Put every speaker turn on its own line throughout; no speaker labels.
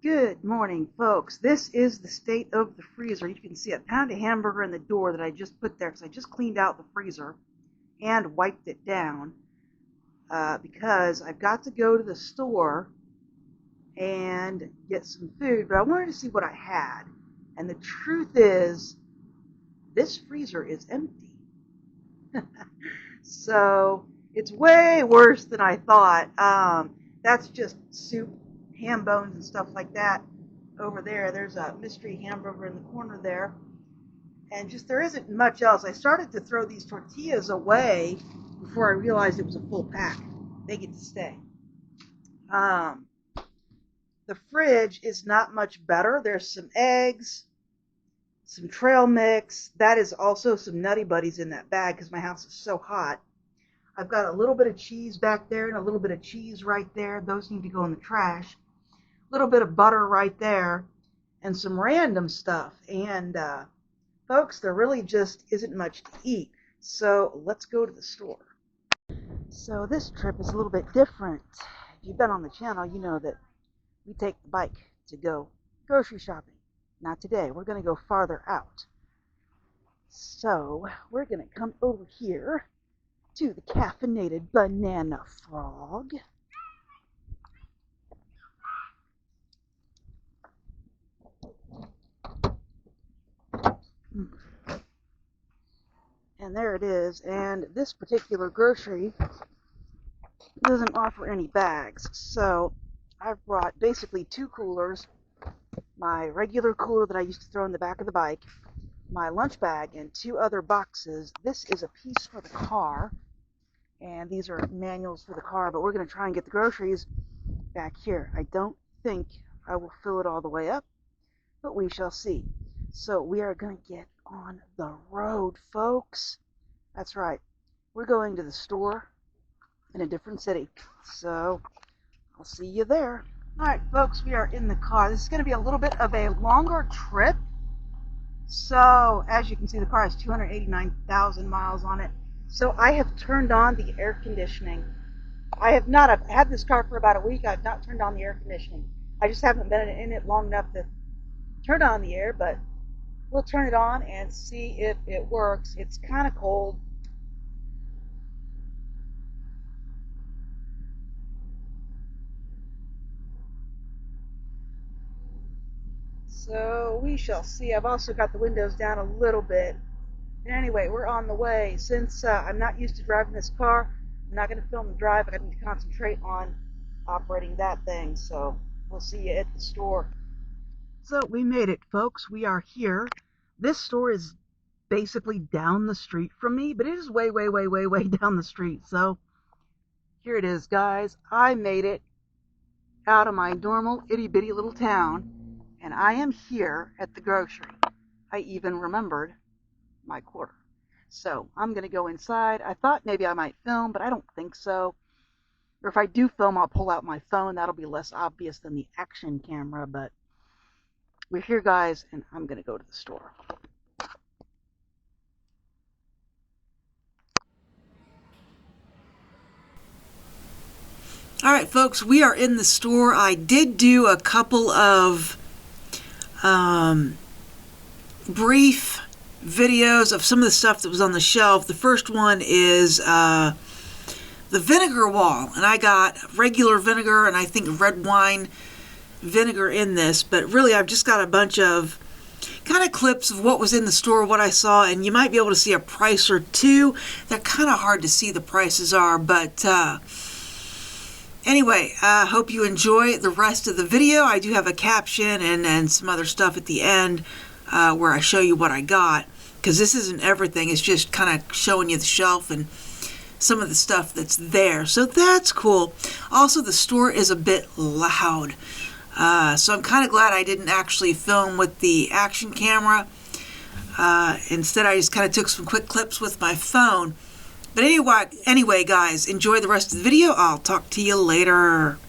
Good morning, folks. This is the state of the freezer. You can see a pound of hamburger in the door that I just put there because I just cleaned out the freezer and wiped it down because I've got to go to the store and get some food, but I wanted to see what I had. And the truth is, this freezer is empty. So it's way worse than I thought. That's just soup, ham bones, and stuff like that over there. There's a mystery hamburger in the corner there. And just there isn't much else. I started to throw these tortillas away before I realized it was a full pack. They get to stay. Um, the fridge is not much better. There's some eggs, some trail mix. That is also some Nutty Buddies in that bag because my house is so hot. I've got a little bit of cheese back there and a little bit of cheese right there. Those need to go in the trash. A little bit of butter right there and some random stuff. And folks, there really just isn't much to eat. So let's go to the store. So this trip is a little bit different. If you've been on the channel, you know that we take the bike to go grocery shopping. Not today. We're going to go farther out. So we're going to come over here to the caffeinated banana frog. And there it is. And this particular grocery doesn't offer any bags. So I've brought basically two coolers. My regular cooler that I used to throw in the back of the bike, my lunch bag, and two other boxes. This is a piece for the car. And these are manuals for the car, but we're going to try and get the groceries back here. I don't think I will fill it all the way up, but we shall see. So we are going to get on the road, folks. That's right. We're going to the store in a different city. So I'll see you there. All right, folks, we are in the car. This is going to be a little bit of a longer trip. So as you can see, the car has 289,000 miles on it. So I have turned on the air conditioning. I've had this car for about a week. I've not turned on the air conditioning. I just haven't been in it long enough to turn on the air, but we'll turn it on and see if it works. It's kind of cold. So we shall see. I've also got the windows down a little bit. And anyway, we're on the way. Since I'm not used to driving this car, I'm not going to film the drive. I need to concentrate on operating that thing. So we'll see you at the store. So we made it, folks. We are here. This store is basically down the street from me, but it is way, way, way, way, way down the street. So here it is, guys. I made it out of my normal itty-bitty little town, and I am here at the grocery. I even remembered my quarter. So I'm going to go inside. I thought maybe I might film, but I don't think so. Or if I do film, I'll pull out my phone. That'll be less obvious than the action camera, but we're here, guys, and I'm going to go to the store. All right, folks, we are in the store. I did do a couple of brief videos of some of the stuff that was on the shelf. The first one is the vinegar wall, and I got regular vinegar and I think red wine vinegar in this, but really I've just got a bunch of kind of clips of what was in the store, what I saw, and you might be able to see a price or two. They're kind of hard to see, the prices are, but anyway, I hope you enjoy the rest of the video. I do have a caption and some other stuff at the end where I show you what I got, because this isn't everything. It's just kind of showing you the shelf and some of the stuff that's there. So that's cool. Also, the store is a bit loud. So I'm kind of glad I didn't actually film with the action camera. Instead, I just kind of took some quick clips with my phone. But anyway, guys, enjoy the rest of the video. I'll talk to you later.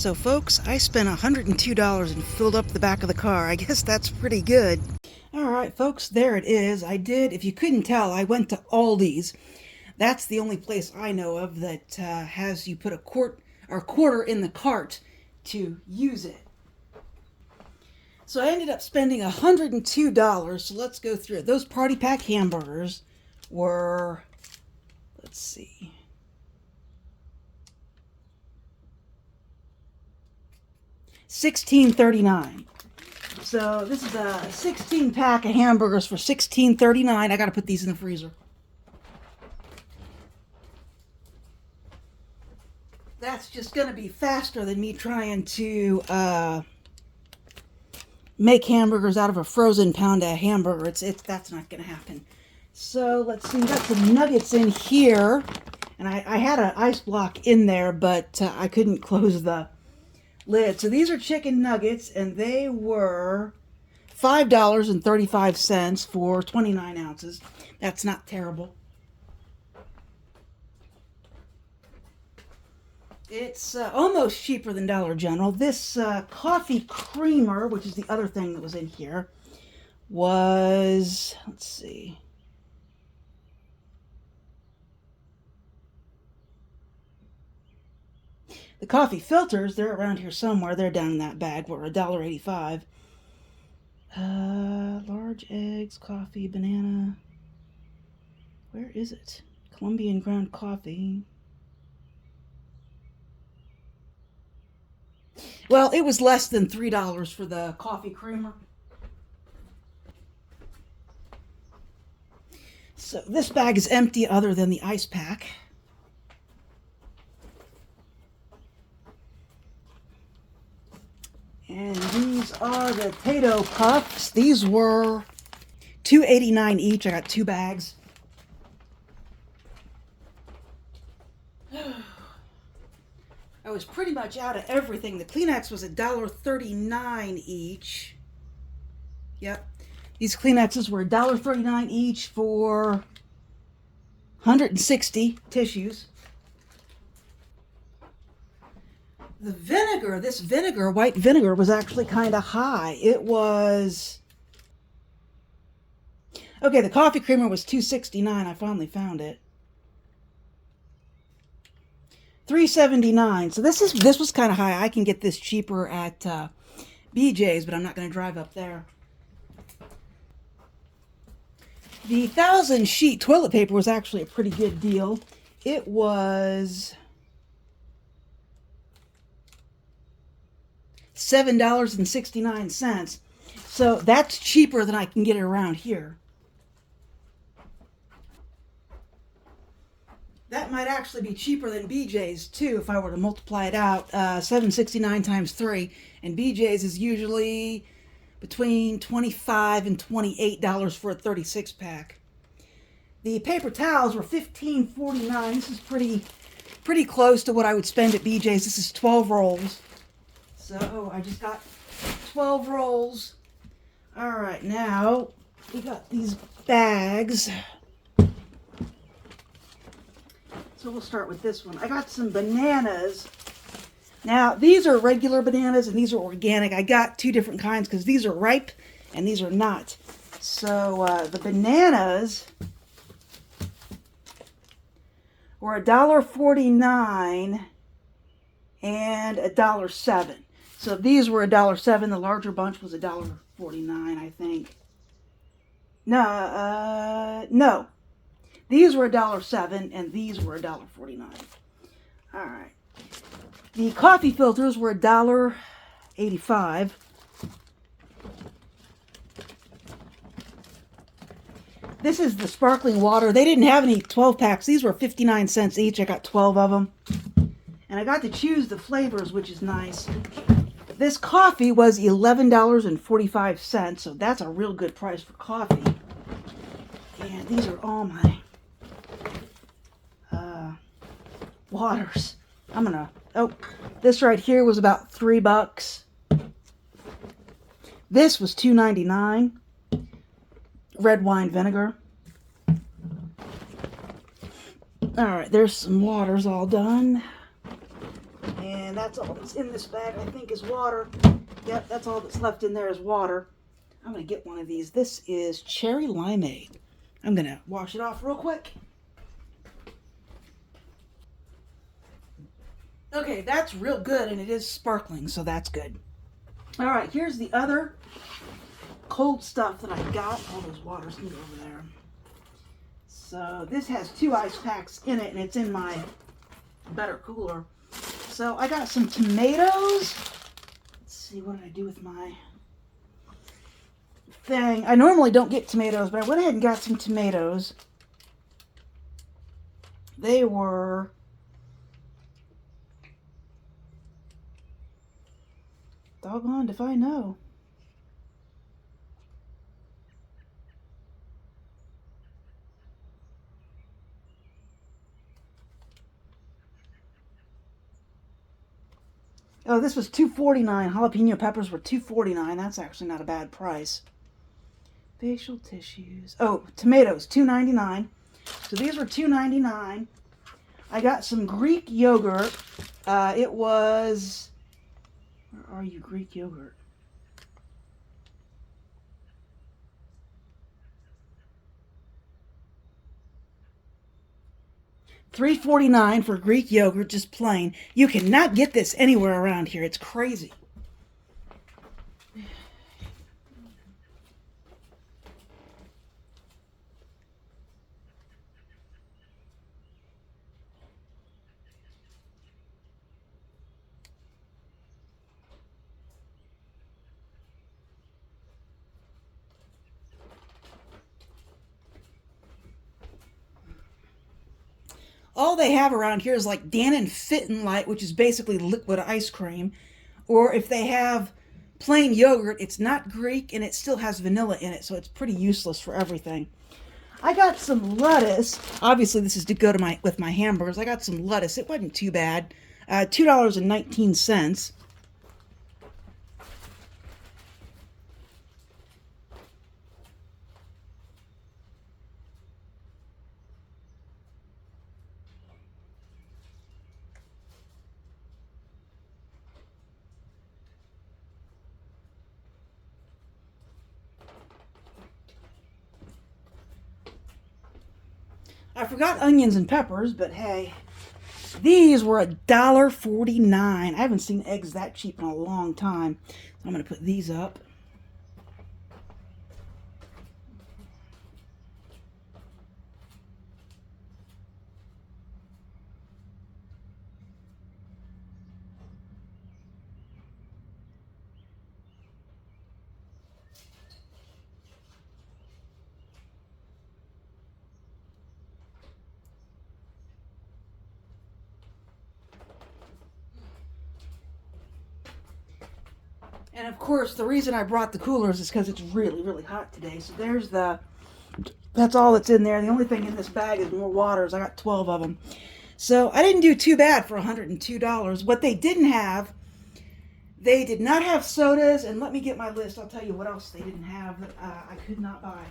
So folks, I spent $102 and filled up the back of the car. I guess that's pretty good. All right, folks, there it is. If you couldn't tell, I went to Aldi's. That's the only place I know of that has you put a quarter in the cart to use it. So I ended up spending $102. So let's go through it. Those party pack hamburgers were, let's see, $16.39. So this is a 16 pack of hamburgers for $16.39. I got to put these in the freezer. That's just going to be faster than me trying to make hamburgers out of a frozen pound of hamburger. That's not going to happen. So let's see, we got some nuggets in here, and I had an ice block in there, but I couldn't close the lid. So these are chicken nuggets, and they were $5.35 for 29 ounces. That's not terrible. It's almost cheaper than Dollar General. This coffee creamer, which is the other thing that was in here, was, let's see, the coffee filters, they're around here somewhere. They're down in that bag. Were $1.85. Large eggs, coffee, banana. Where is it? Colombian ground coffee. Well, it was less than $3 for the coffee creamer. So this bag is empty other than the ice pack. And these are the potato puffs. These were $2.89 each. I got 2 bags. I was pretty much out of everything. The Kleenex was $1.39 each. Yep. These Kleenexes were $1.39 each for 160 tissues. The vinegar, this vinegar, white vinegar, was actually kind of high. It was... Okay, the coffee creamer was $2.69. I finally found it. $3.79. So this was kind of high. I can get this cheaper at BJ's, but I'm not going to drive up there. The 1,000 sheet toilet paper was actually a pretty good deal. It was $7.69. So that's cheaper than I can get it around here. That might actually be cheaper than BJ's too if I were to multiply it out. $7.69 times 3, and BJ's is usually between $25 and $28 for a 36 pack. The paper towels were $15.49. This is pretty close to what I would spend at BJ's. This is 12 rolls. So I just got 12 rolls. All right, now we got these bags. So we'll start with this one. I got some bananas. Now, these are regular bananas and these are organic. I got 2 different kinds because these are ripe and these are not. So the bananas were $1.49 and $1.07. So these were $1.07. The larger bunch was $1.49, I think. No. These were $1.07 and these were $1.49. All right. The coffee filters were $1.85. This is the sparkling water. They didn't have any 12 packs. These were 59 cents each. I got 12 of them. And I got to choose the flavors, which is nice. This coffee was $11.45, so that's a real good price for coffee. And these are all my waters. This right here was about $3. This was $2.99. Red wine vinegar. All right, there's some waters all done. And And that's all that's in this bag, I think, is water. Yep, that's all that's left in there is water. I'm going to get one of these. This is cherry limeade. I'm going to wash it off real quick. Okay, that's real good, and it is sparkling, so that's good. All right, here's the other cold stuff that I got. All those waters can go over there. So this has 2 ice packs in it, and it's in my better cooler. So I got some tomatoes. Let's see, what did I do with my thing? I normally don't get tomatoes, but I went ahead and got some tomatoes. They were doggone if I know. Oh, this was $2.49. Jalapeno peppers were $2.49. That's actually not a bad price. Facial tissues. Oh, tomatoes, $2.99. So these were $2.99. I got some Greek yogurt. It was... Where are you, Greek yogurt? $3.49 for Greek yogurt, just plain. You cannot get this anywhere around here. It's crazy. All they have around here is like Dannon Fit and Light, which is basically liquid ice cream. Or if they have plain yogurt, it's not Greek and it still has vanilla in it, so it's pretty useless for everything. I got some lettuce. Obviously, this is to go to with my hamburgers. I got some lettuce. It wasn't too bad. $2.19. I forgot onions and peppers, but hey, these were $1.49. I haven't seen eggs that cheap in a long time. I'm going to put these up. And of course, the reason I brought the coolers is because it's really, really hot today. So that's all that's in there. The only thing in this bag is more waters. I got 12 of them. So I didn't do too bad for $102. What they didn't have, they did not have sodas. And let me get my list. I'll tell you what else they didn't have that I could not buy.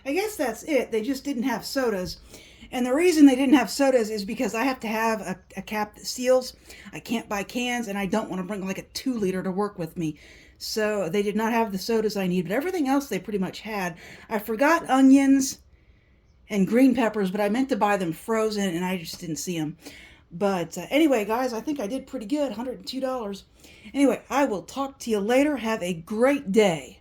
I guess that's it. They just didn't have sodas. And the reason they didn't have sodas is because I have to have a cap that seals. I can't buy cans, and I don't want to bring like a 2-liter to work with me. So they did not have the sodas I need, but everything else they pretty much had. I forgot onions and green peppers, but I meant to buy them frozen, and I just didn't see them. But anyway, guys, I think I did pretty good, $102. Anyway, I will talk to you later. Have a great day.